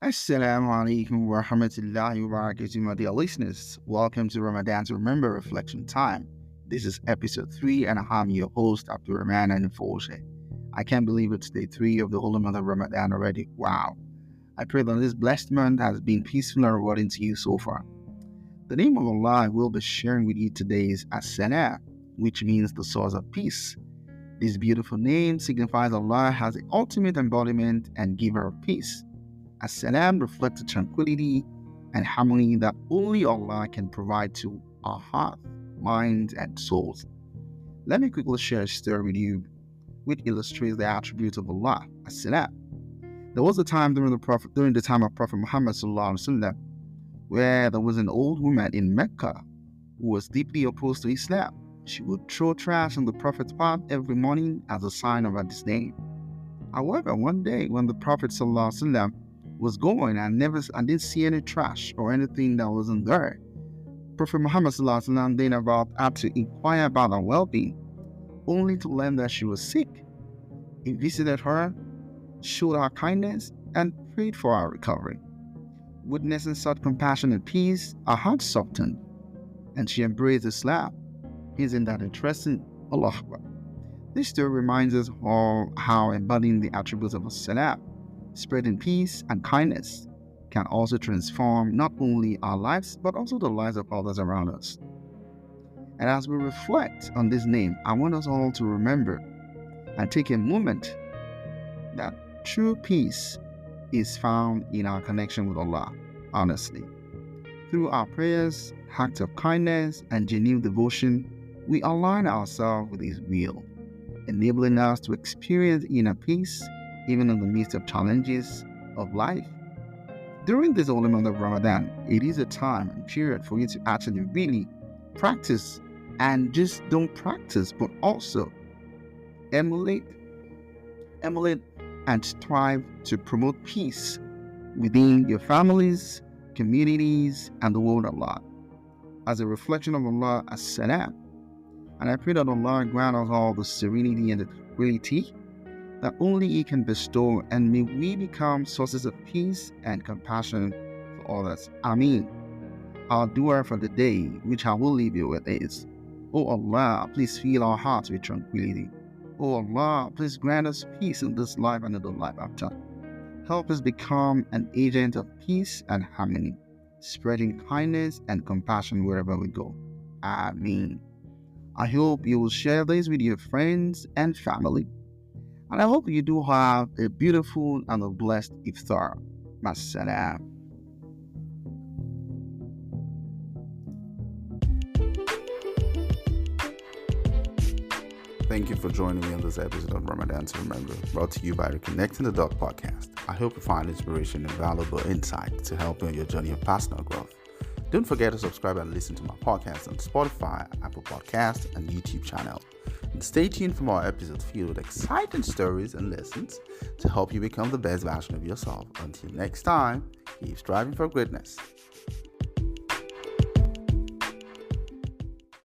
As-Salamu alaikum wa rahmatullahi wa barakatuh, my dear listeners. Welcome to Ramadan's Remember Reflection Time. This is episode 3, and I'm your host, AbdulRahaman and Forse. I can't believe it's day 3 of the holy month of Ramadan already. Wow. I pray that this blessed month has been peaceful and rewarding to you so far. The name of Allah I will be sharing with you today is As-Salaam, which means the source of peace. This beautiful name signifies Allah as the ultimate embodiment and giver of peace. As-Salaam reflects the tranquility and harmony that only Allah can provide to our hearts, minds, and souls. Let me quickly share a story with you which illustrates the attributes of Allah, As-Salaam. There was a time during the time of Prophet Muhammad S.A.W, where there was an old woman in Mecca who was deeply opposed to Islam. She would throw trash on the Prophet's path every morning as a sign of her disdain. However, one day when the Prophet ﷺ was going and didn't see any trash or anything that wasn't there, Prophet Muhammad ﷺ then had to inquire about her well-being, only to learn that she was sick. He visited her, showed her kindness, and prayed for her recovery. Witnessing such compassion and peace, her heart softened, and she embraced Islam. Isn't that interesting? Allah Akbar. This story reminds us of how embodying the attributes of As-Salaam, spreading peace and kindness, can also transform not only our lives but also the lives of others around us. And as we reflect on this name, I want us all to remember and take a moment that true peace is found in our connection with Allah, honestly. Through our prayers, acts of kindness, and genuine devotion, we align ourselves with His will, enabling us to experience inner peace even in the midst of challenges of life. During this holy month of Ramadan, it is a time and period for you to actually really practice, and just don't practice, but also emulate and strive to promote peace within your families, communities, and the world at large. As a reflection of Allah As-Salaam, and I pray that Allah grant us all the serenity and the tranquility that only He can bestow, and may we become sources of peace and compassion for others. Ameen. Our dua for the day, which I will leave you with, is, O Allah, please fill our hearts with tranquility. O Allah, please grant us peace in this life and in the life after. Help us become an agent of peace and harmony, spreading kindness and compassion wherever we go. Ameen. I hope you will share this with your friends and family. And I hope you do have a beautiful and a blessed iftar. As-Salaam. Thank you for joining me on this episode of Ramadan to Remember, brought to you by the Connecting the Dot podcast. I hope you find inspiration and valuable insight to help you on your journey of personal growth. Don't forget to subscribe and listen to my podcast on Spotify, Apple Podcasts, and YouTube channel. And stay tuned for more episodes filled with exciting stories and lessons to help you become the best version of yourself. Until next time, keep striving for greatness.